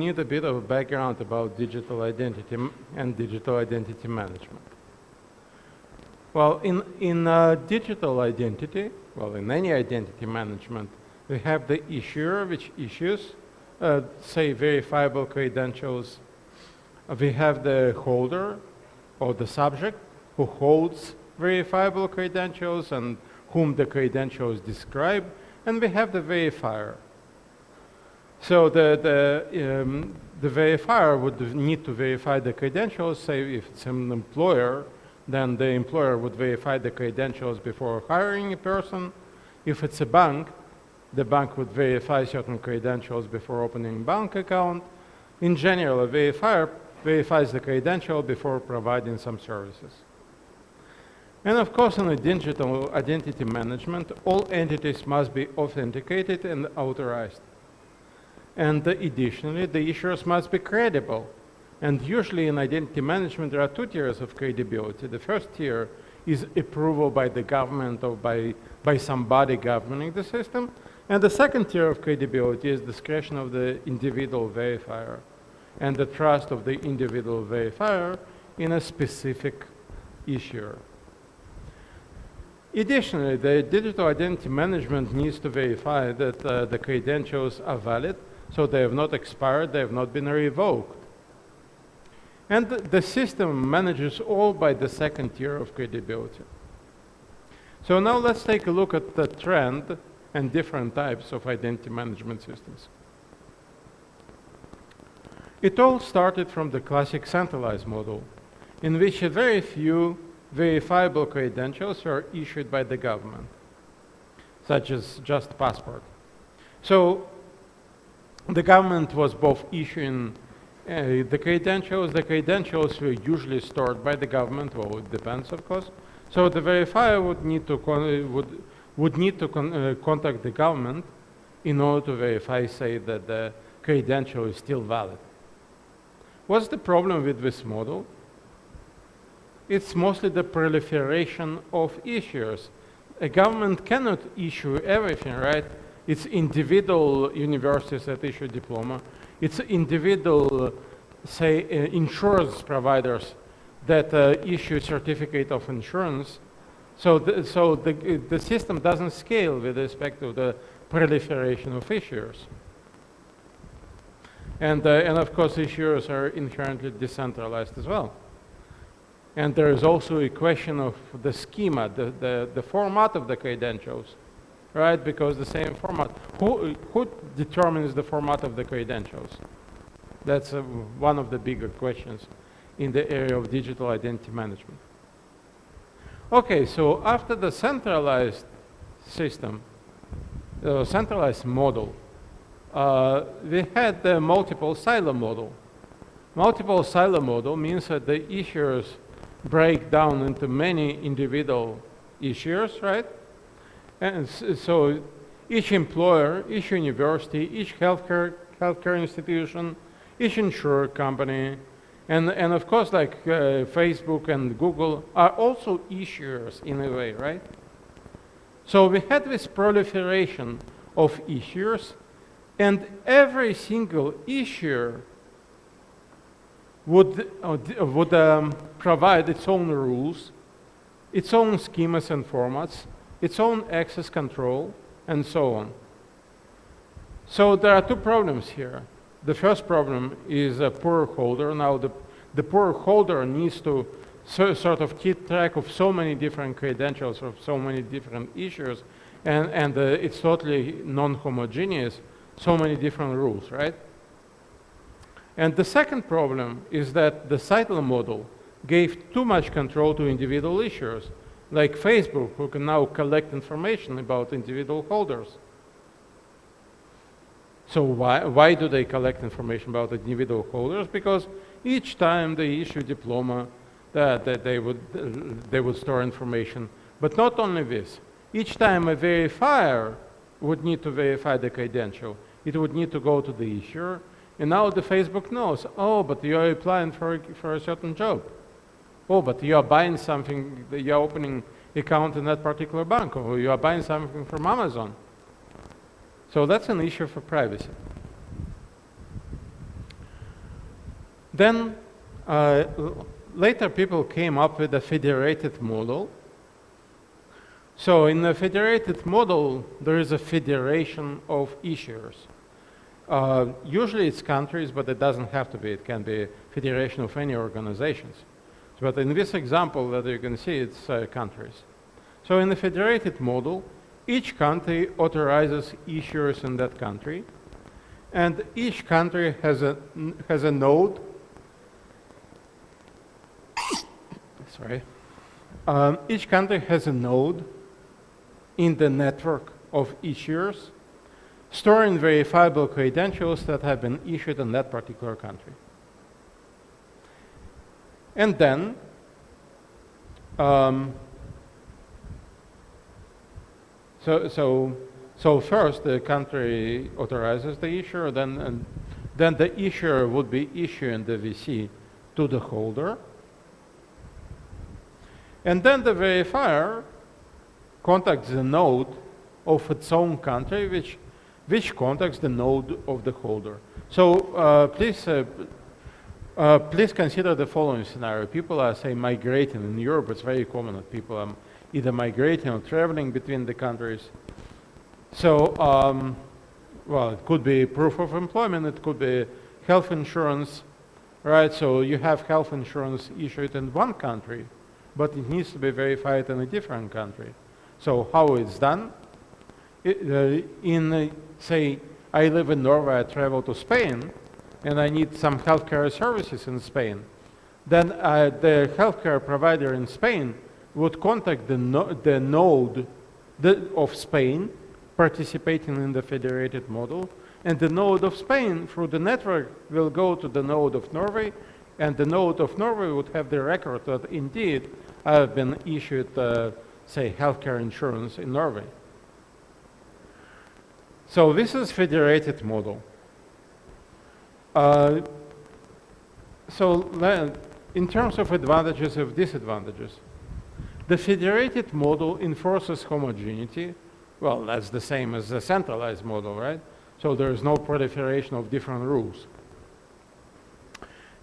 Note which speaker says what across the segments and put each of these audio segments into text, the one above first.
Speaker 1: need a bit of background about digital identity and digital identity management. Well, in digital identity, well, in any identity management, we have the issuer, which issues, say, verifiable credentials. We have the holder, or the subject, who holds verifiable credentials and whom the credentials describe, and we have the verifier. So the verifier would need to verify the credentials. Say if it's an employer, then the employer would verify the credentials before hiring a person. If it's a bank, the bank would verify certain credentials before opening a bank account. In general, a verifier verifies the credential before providing some services. And of course, in the digital identity management, all entities must be authenticated and authorized. And additionally, the issuers must be credible. And usually in identity management, there are two tiers of credibility. The first tier is approval by the government or by somebody governing the system. And the second tier of credibility is discretion of the individual verifier and the trust of the individual verifier in a specific issuer. Additionally, the digital identity management needs to verify that the credentials are valid, so they have not expired, they have not been revoked. And the system manages all by the second tier of credibility. So now let's take a look at the trend and different types of identity management systems. It all started from the classic centralized model, in which very few verifiable credentials are issued by the government, such as just passport. So the government was both issuing the credentials were usually stored by the government, well, it depends, of course. So the verifier would need to contact the government in order to verify, say, that the credential is still valid. What's the problem with this model? It's mostly the proliferation of issuers. A government cannot issue everything, right? It's individual universities that issue diploma. It's individual, say, insurance providers that issue certificate of insurance. So the system doesn't scale with respect to the proliferation of issuers. And of course, issuers are inherently decentralized as well. And there is also a question of the schema, the format of the credentials, right? Because the same format, who determines the format of the credentials? That's one of the bigger questions in the area of digital identity management. Okay, so after the centralized system, centralized model, we had the multiple silo model. Multiple silo model means that the issuers break down into many individual issuers, right? And so each employer, each university, each healthcare institution, each insurer company, and of course, like Facebook and Google are also issuers in a way, right? So we had this proliferation of issuers, and every single issuer would provide its own rules, its own schemas and formats, its own access control, and so on. So there are two problems here. The first problem is a poor holder. Now the poor holder needs to sort of keep track of so many different credentials of so many different issuers, and it's totally non-homogeneous, so many different rules, right? And the second problem is that the silo model gave too much control to individual issuers, like Facebook, who can now collect information about individual holders. So why do they collect information about individual holders? Because each time they issue diploma, they would store information. But not only this, each time a verifier would need to verify the credential, it would need to go to the issuer, and now the Facebook knows, oh, but you're applying for a certain job. Oh, but you are buying something, you're opening account in that particular bank, or you are buying something from Amazon. So that's an issue for privacy. Then later people came up with a federated model. So in the federated model, there is a federation of issuers. Usually it's countries, but it doesn't have to be. It can be a federation of any organizations. But in this example that you can see, it's countries. So in the federated model, each country authorizes issuers in that country, and each country has a node. Sorry. Each country has a node in the network of issuers, storing verifiable credentials that have been issued in that particular country. And then, so first the country authorizes the issuer, then the issuer would be issuing the VC to the holder. And then the verifier contacts the node of its own country, which contacts the node of the holder. So please consider the following scenario. People are, say, migrating. In Europe, it's very common that people are either migrating or traveling between the countries. So, well, it could be proof of employment, it could be health insurance, right? So you have health insurance issued in one country, but it needs to be verified in a different country. So how it's done? Say, I live in Norway, I travel to Spain, and I need some healthcare services in Spain. Then the healthcare provider in Spain would contact the node of Spain, participating in the federated model, and the node of Spain through the network will go to the node of Norway, and the node of Norway would have the record that indeed I have been issued, say, healthcare insurance in Norway. So this is federated model. So in terms of advantages and disadvantages, the federated model enforces homogeneity. Well, that's the same as the centralized model, right? So there is no proliferation of different rules.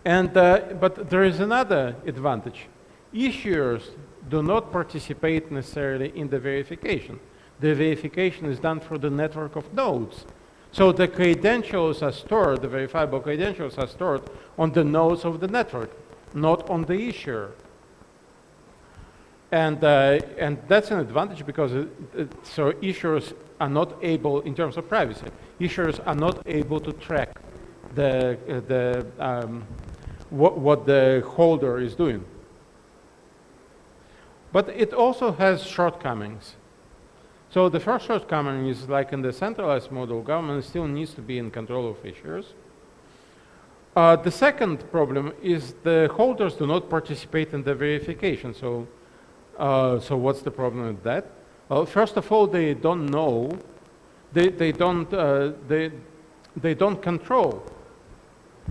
Speaker 1: And, but there is another advantage. Issuers do not participate necessarily in the verification. The verification is done through the network of nodes. So the credentials are stored, the verifiable credentials are stored on the nodes of the network, not on the issuer. And that's an advantage because so issuers are not able, in terms of privacy, issuers are not able to track what the holder is doing. But it also has shortcomings. So the first shortcoming is, like in the centralized model, government still needs to be in control of issuers. The second problem is the holders do not participate in the verification. So what's the problem with that? Well, first of all, they don't know, they don't control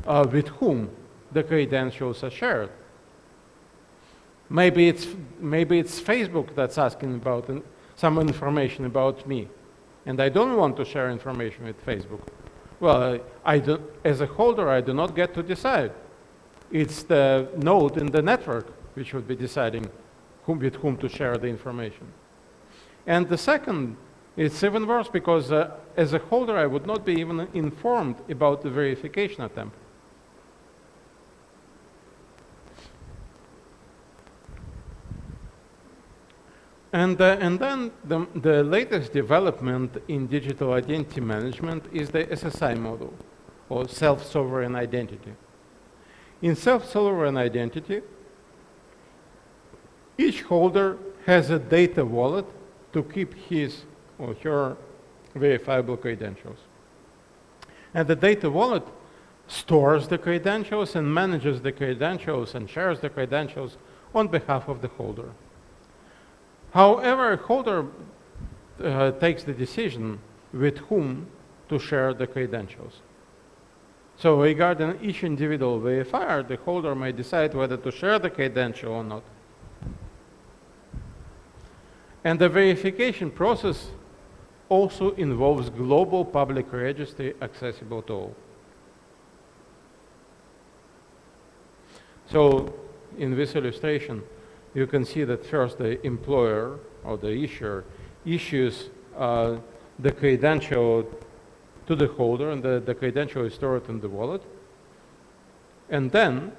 Speaker 1: with whom the credentials are shared. Maybe it's Facebook that's asking about some information about me, and I don't want to share information with Facebook. Well, as a holder, I do not get to decide. It's the node in the network which would be deciding with whom to share the information. And the second, it's even worse because as a holder, I would not be even informed about the verification attempt. And then the latest development in digital identity management is the SSI model, or self-sovereign identity. In self-sovereign identity, each holder has a data wallet to keep his or her verifiable credentials. And the data wallet stores the credentials and manages the credentials and shares the credentials on behalf of the holder. However, a holder takes the decision with whom to share the credentials. So regarding each individual verifier, the holder may decide whether to share the credential or not. And the verification process also involves global public registry accessible to all. So in this illustration, you can see that first the employer or the issuer issues the credential to the holder, and the credential is stored in the wallet. And then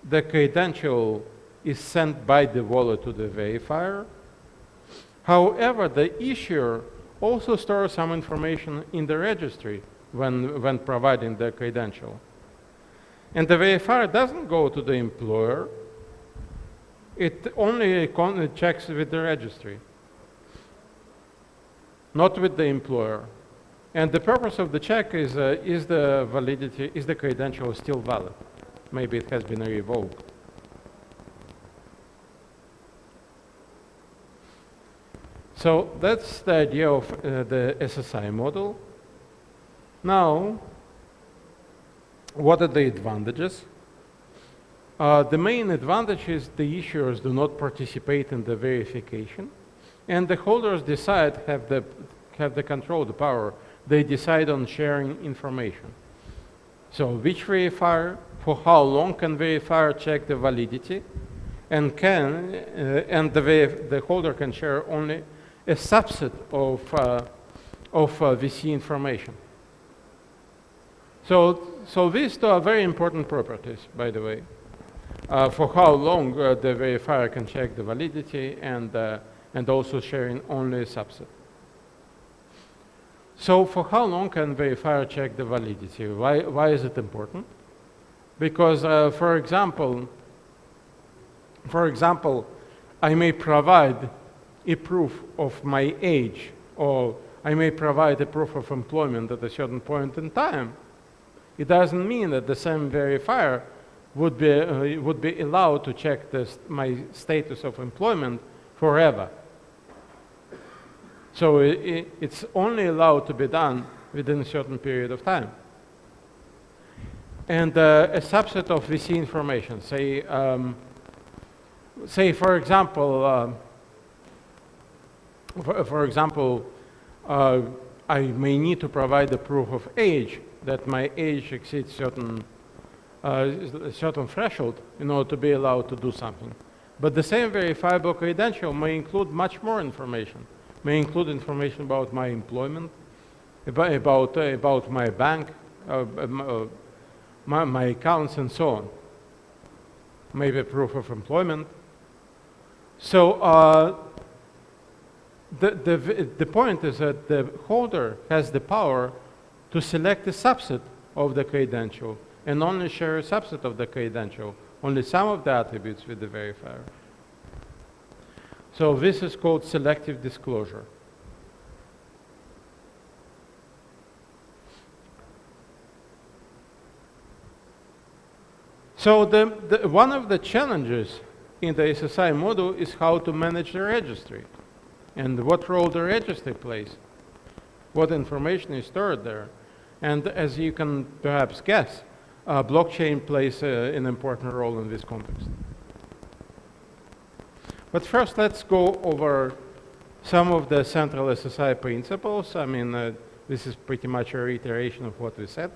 Speaker 1: the credential is sent by the wallet to the verifier. However, the issuer also stores some information in the registry when providing the credential. And the verifier doesn't go to the employer. It only checks with the registry, not with the employer. And the purpose of the check is the validity, is the credential still valid? Maybe it has been revoked. So that's the idea of the SSI model. Now, what are the advantages? The main advantage is the issuers do not participate in the verification, and the holders decide, have the control, the power. They decide on sharing information. So which verifier, for how long can verifier check the validity, and the holder can share only a subset of VC information. So these two are very important properties, by the way. For how long the verifier can check the validity, and also sharing only a subset. So for how long can verifier check the validity? Why is it important? Because, for example, I may provide a proof of my age, or I may provide a proof of employment at a certain point in time. It doesn't mean that the same verifier would be allowed to check my status of employment forever. So it's only allowed to be done within a certain period of time. And a subset of VC information, say for example, I may need to provide a proof of age, that my age exceeds certain threshold in order to be allowed to do something. But the same verifiable credential may include much more information. May include information about my employment, about my bank, my accounts, and so on. Maybe proof of employment. So the point is that the holder has the power to select a subset of the credential and only share a subset of the credential, only some of the attributes with the verifier. So this is called selective disclosure. So one of the challenges in the SSI model is how to manage the registry and what role the registry plays, what information is stored there. And as you can perhaps guess, blockchain plays an important role in this context. But first, let's go over some of the central SSI principles. I mean, this is pretty much a reiteration of what we said.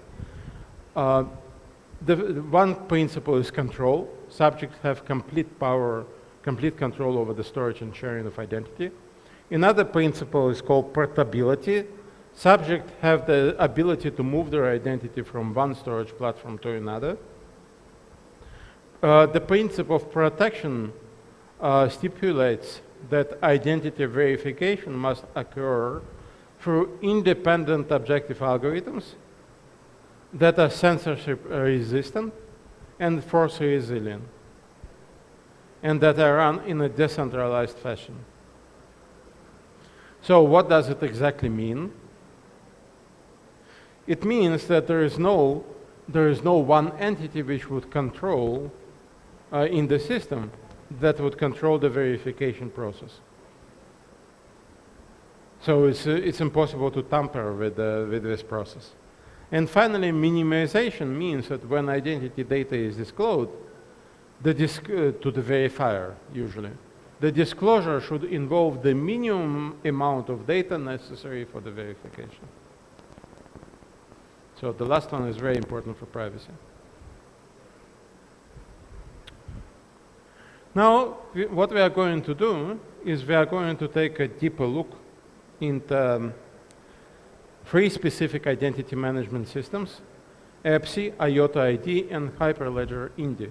Speaker 1: The one principle is control. Subjects have complete power, complete control over the storage and sharing of identity. Another principle is called portability. Subjects have the ability to move their identity from one storage platform to another. The principle of protection stipulates that identity verification must occur through independent objective algorithms that are censorship resistant and force resilient, and that are run in a decentralized fashion. So what does it exactly mean? It means that there is no one entity which would control in the system that would control the verification process. So it's impossible to tamper with this process. And finally, minimization means that when identity data is disclosed to the verifier, usually, the disclosure should involve the minimum amount of data necessary for the verification. So the last one is very important for privacy. Now, what we are going to do is we are going to take a deeper look into three specific identity management systems: EPSI, IOTA ID, and Hyperledger Indy.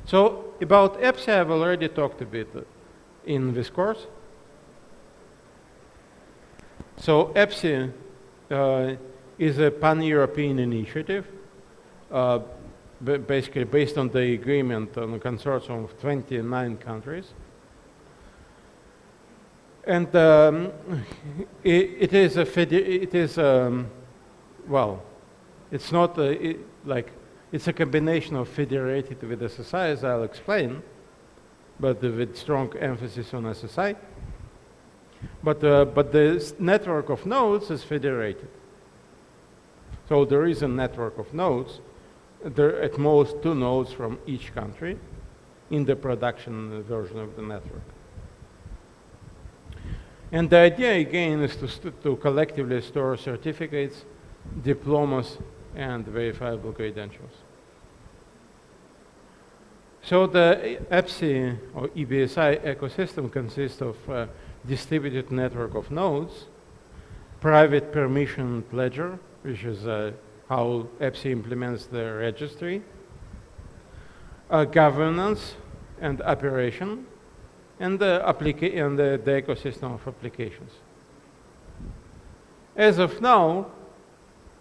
Speaker 1: So about EPSI, I've already talked a bit in this course. So EPSI is a pan-European initiative, basically based on the agreement on a consortium of 29 countries. And it is well, it's not like, it's a combination of federated with SSI, as I'll explain, but with strong emphasis on SSI. But the network of nodes is federated. So there is a network of nodes. There are at most 2 nodes from each country in the production version of the network. And the idea, again, is to collectively store certificates, diplomas, and verifiable credentials. So the EPSI or EBSI ecosystem consists of a distributed network of nodes, private permission ledger, which is how EPSI implements the registry, governance and operation, and the ecosystem of applications. As of now,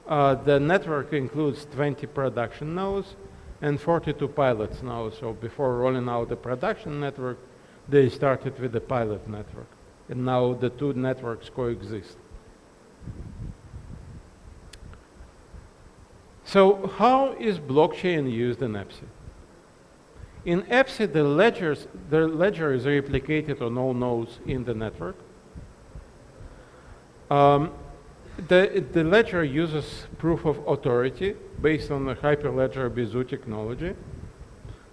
Speaker 1: the network includes 20 production nodes and 42 pilots now. So before rolling out the production network, they started with the pilot network. And now the 2 networks coexist. So how is blockchain used in EPSI? In EPSI, the ledger is replicated on all nodes in the network. The ledger uses proof of authority based on the Hyperledger Besu technology.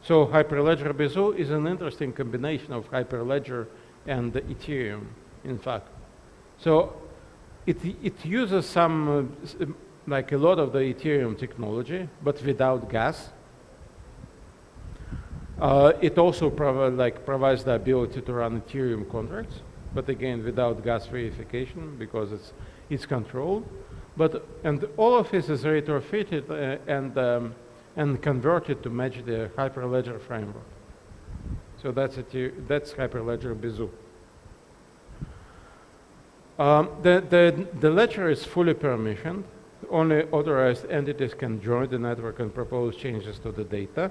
Speaker 1: So Hyperledger Besu is an interesting combination of Hyperledger and Ethereum, in fact. So it uses some, like a lot of the Ethereum technology, but without gas. It also provides the ability to run Ethereum contracts, but again, without gas verification because it's controlled. And all of this is retrofitted and converted to match the Hyperledger framework. So that's Hyperledger Besu. The ledger is fully permissioned. Only authorized entities can join the network and propose changes to the data.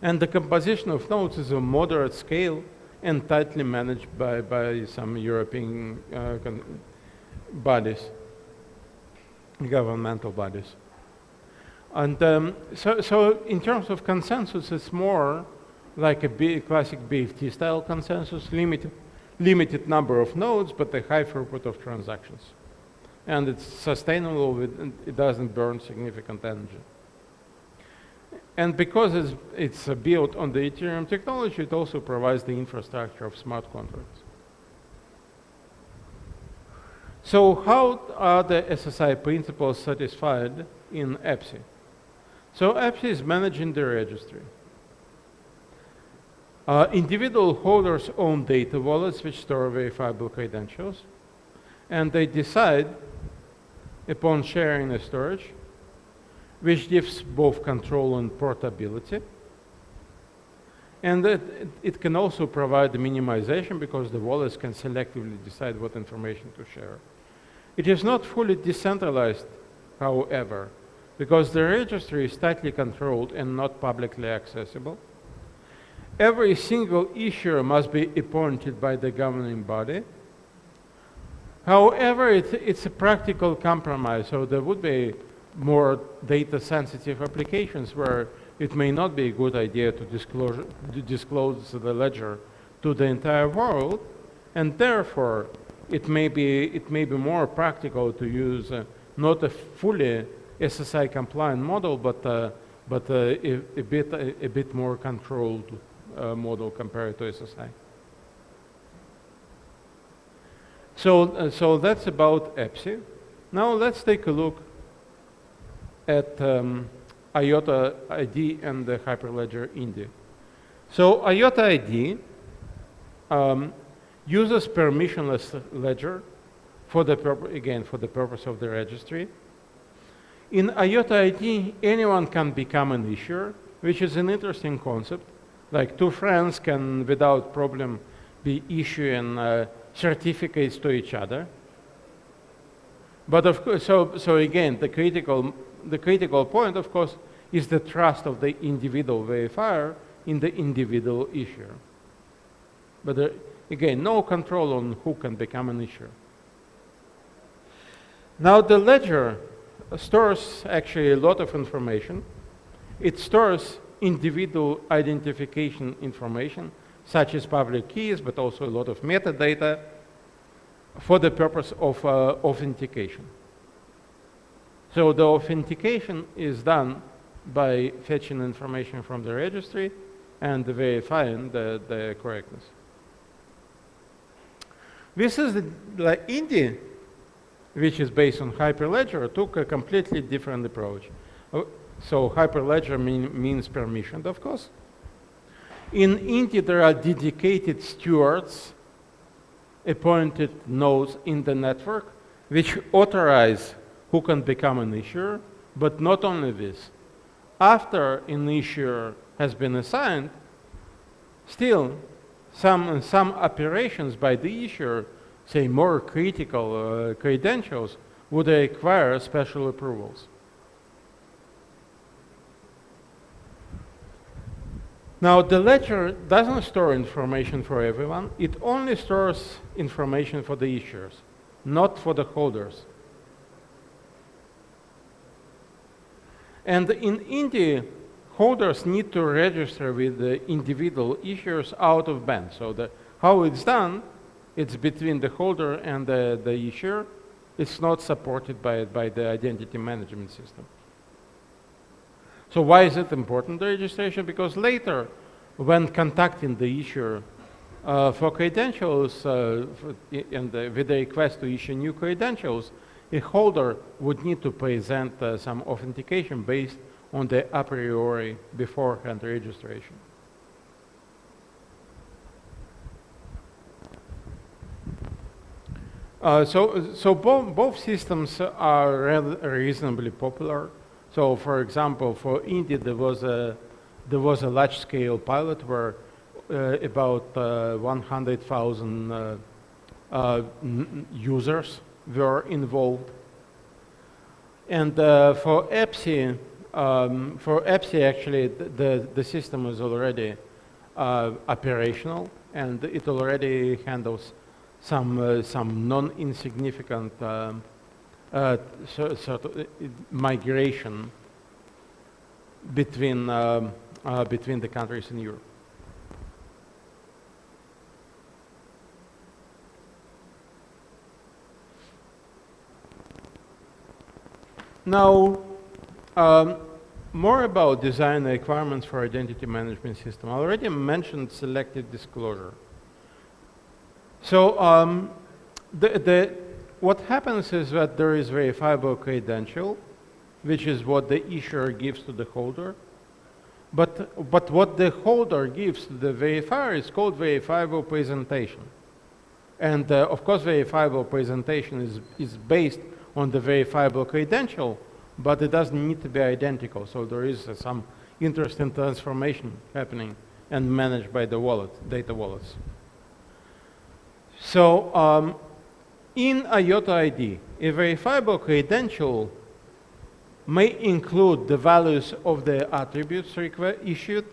Speaker 1: And the composition of nodes is a moderate scale and tightly managed by some European bodies, governmental bodies. And so in terms of consensus, it's more like a classic BFT style consensus, limited number of nodes, but a high throughput of transactions. And it's sustainable, it doesn't burn significant energy. And because it's built on the Ethereum technology, it also provides the infrastructure of smart contracts. So how are the SSI principles satisfied in EPSI? So EPSI is managing the registry. Individual holders own data wallets which store verifiable credentials, and they decide upon sharing the storage, which gives both control and portability. And it can also provide the minimization because the wallets can selectively decide what information to share. It is not fully decentralized, however, because the registry is tightly controlled and not publicly accessible. Every single issuer must be appointed by the governing body. However, it's a practical compromise, so there would be more data-sensitive applications where it may not be a good idea to disclose the ledger to the entire world, and therefore it may be more practical to use not a fully SSI compliant model, but a bit more controlled model compared to SSI. So that's about EPSI. Now let's take a look at IOTA ID and the Hyperledger INDI. So IOTA ID uses permissionless ledger for the purpose of the registry. In IOTA ID, anyone can become an issuer, which is an interesting concept. Like two friends can, without problem, be issuing certificates to each other. But of course, so again, the critical point, of course, is the trust of the individual verifier in the individual issuer. But again, no control on who can become an issuer. Now the ledger stores actually a lot of information. It stores individual identification information, such as public keys, but also a lot of metadata for the purpose of authentication. So the authentication is done by fetching information from the registry and verifying the correctness. This is the INDI, which is based on Hyperledger, took a completely different approach. So Hyperledger means permissioned, of course. In INDI, there are dedicated stewards, appointed nodes in the network, which authorize who can become an issuer, but not only this. After an issuer has been assigned, still some operations by the issuer, say more critical credentials, would require special approvals. Now, the ledger doesn't store information for everyone. It only stores information for the issuers, not for the holders. And in INDI, holders need to register with the individual issuers out of band. So how it's done, it's between the holder and the issuer. It's not supported by the identity management system. So why is it important, the registration? Because later, when contacting the issuer for credentials with the request to issue new credentials, a holder would need to present some authentication based on the a priori beforehand registration. So both systems are reasonably popular. So, for example, for INDI, there was a large-scale pilot where about 100,000 users were involved. And for EPSI, actually, the system is already operational, and it already handles some non-insignificant sort of migration between the countries in Europe. Now, more about design requirements for identity management system. I already mentioned selective disclosure. So what happens is that there is verifiable credential, which is what the issuer gives to the holder. But what the holder gives to the verifier is called verifiable presentation. And of course, verifiable presentation is based on the verifiable credential, but it doesn't need to be identical. So there is some interesting transformation happening and managed by the data wallets. So in IOTA ID, a verifiable credential may include the values of the attributes issued,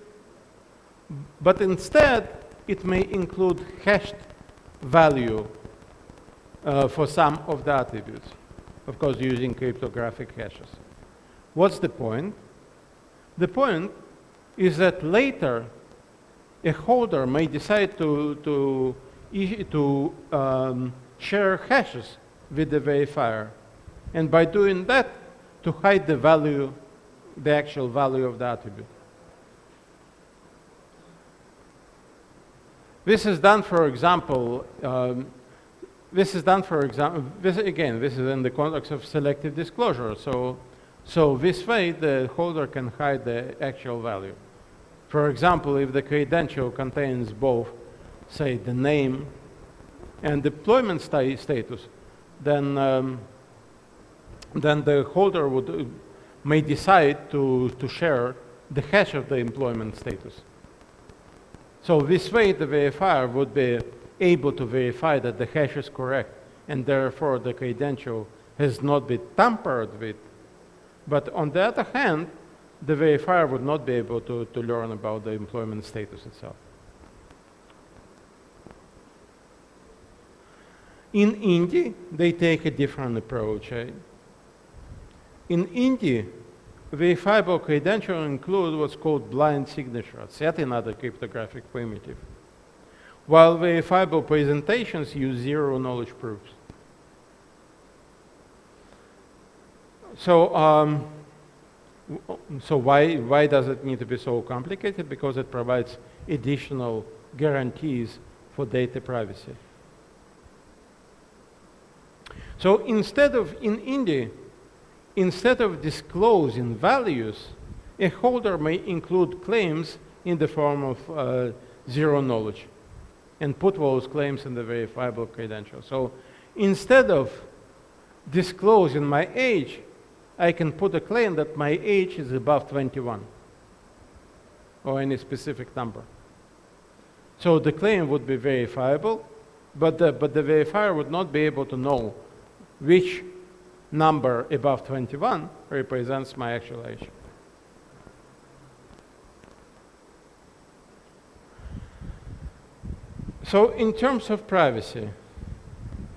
Speaker 1: but instead it may include hashed value for some of the attributes, of course using cryptographic hashes. What's the point? The point is that later a holder may decide to share hashes with the verifier, and by doing that, to hide the actual value of the attribute. This is done, for example, this is in the context of selective disclosure. So So this way, the holder can hide the actual value. For example, if the credential contains both, say, the name and deployment status, then the holder may decide to share the hash of the employment status. So this way, the verifier would be able to verify that the hash is correct, and therefore the credential has not been tampered with. But on the other hand, the verifier would not be able to learn about the employment status itself. In Indy, they take a different approach. In Indy, verifiable credentials include what's called blind signature, set another cryptographic primitive, while verifiable presentations use zero-knowledge proofs. So why does it need to be so complicated? Because it provides additional guarantees for data privacy. So in Indy, instead of disclosing values, a holder may include claims in the form of zero knowledge and put those claims in the verifiable credential. So instead of disclosing my age, I can put a claim that my age is above 21 or any specific number. So the claim would be verifiable, but the verifier would not be able to know which number above 21 represents my actual age. So in terms of privacy,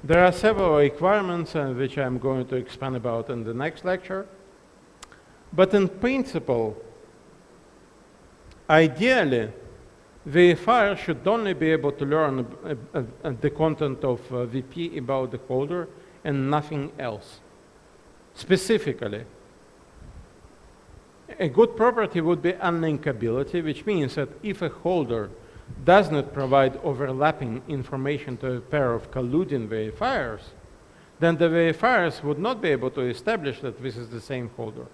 Speaker 1: there are several requirements which I'm going to expand about in the next lecture. But in principle, ideally, verifier should only be able to learn the content of VP about the holder and nothing else. Specifically, a good property would be unlinkability, which means that if a holder does not provide overlapping information to a pair of colluding verifiers, then the verifiers would not be able to establish that this is the same holder.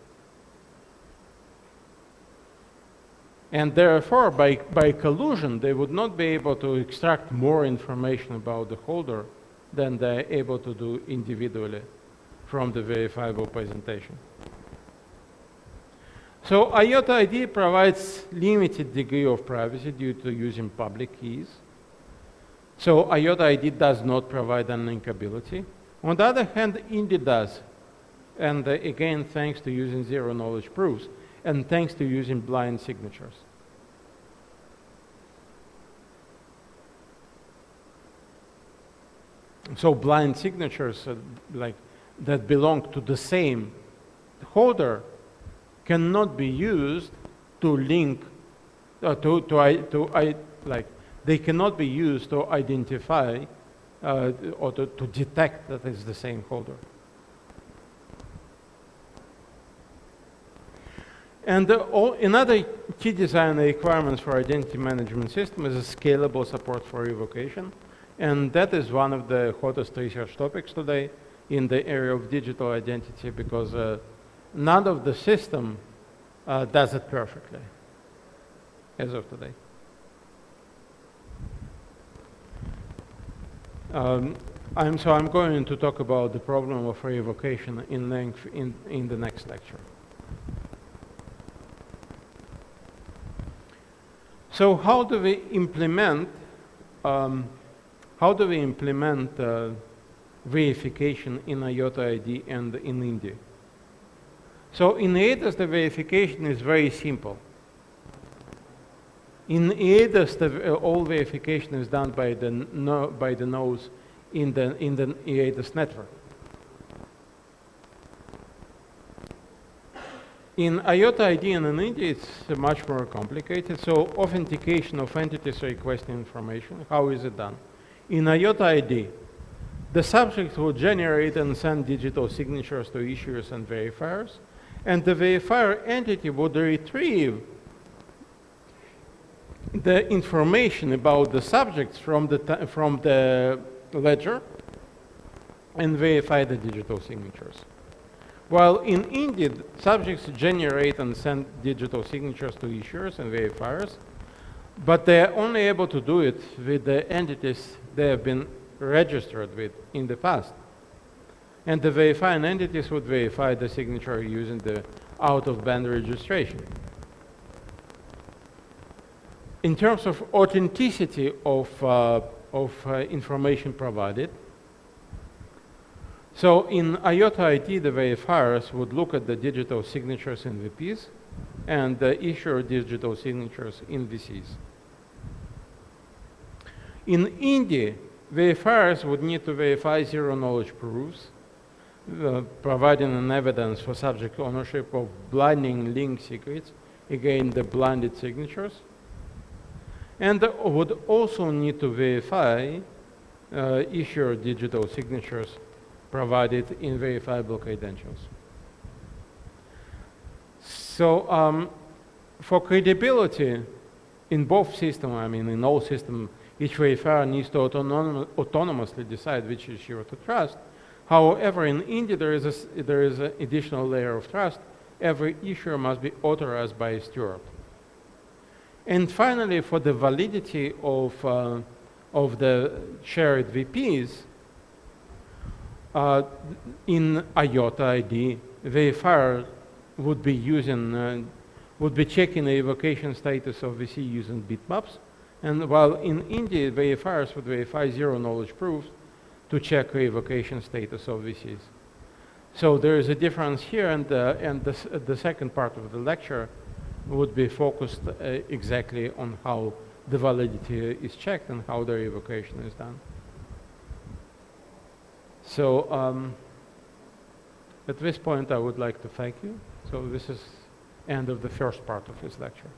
Speaker 1: And therefore, by collusion, they would not be able to extract more information about the holder than they're able to do individually from the verifiable presentation. So IOTA ID provides limited degree of privacy due to using public keys. So IOTA ID does not provide unlinkability. On the other hand, Indy does. And again, thanks to using zero-knowledge proofs and thanks to using blind signatures. So blind signatures that belong to the same holder cannot be used to link, they cannot be used to identify or to detect that it's the same holder. And another key design requirements for identity management system is a scalable support for revocation. And that is one of the hottest research topics today in the area of digital identity, because none of the system does it perfectly as of today. I'm going to talk about the problem of revocation in length in the next lecture. So how do we implement verification in IOTA ID and in Indy? So in EIDAS, the verification is very simple. In EIDAS, all verification is done by the nodes in the EIDAS network. In IOTA ID and in Indy, it's much more complicated. So authentication of entities requesting information, how is it done? In IOTA ID, the subject will generate and send digital signatures to issuers and verifiers, and the verifier entity would retrieve the information about the subjects from the ledger and verify the digital signatures. While in India, subjects generate and send digital signatures to issuers and verifiers, but they are only able to do it with the entities they have been registered with in the past. And the verifying entities would verify the signature using the out-of-band registration. In terms of authenticity of information provided, so in IOTA ID, the verifiers would look at the digital signatures in VPs and the issuer digital signatures in VCs. In India, verifiers would need to verify zero-knowledge proofs, providing an evidence for subject ownership of blinding link secrets, again the blinded signatures, and would also need to verify issuer digital signatures provided in verifiable credentials. So for credibility in both systems, I mean in all systems, each verifier needs to autonomously decide which issuer to trust. However, in India, there is an additional layer of trust. Every issuer must be authorized by a steward. And finally, for the validity of the shared VPs, in IOTA ID, verifier would be using, would be checking the evocation status of VC using bitmaps, and while in India, verifiers would verify zero-knowledge proofs to check the evocation status of VCs. So there is a difference here, and the second part of the lecture would be focused exactly on how the validity is checked and how the evocation is done. So at this point, I would like to thank you. So this is end of the first part of this lecture.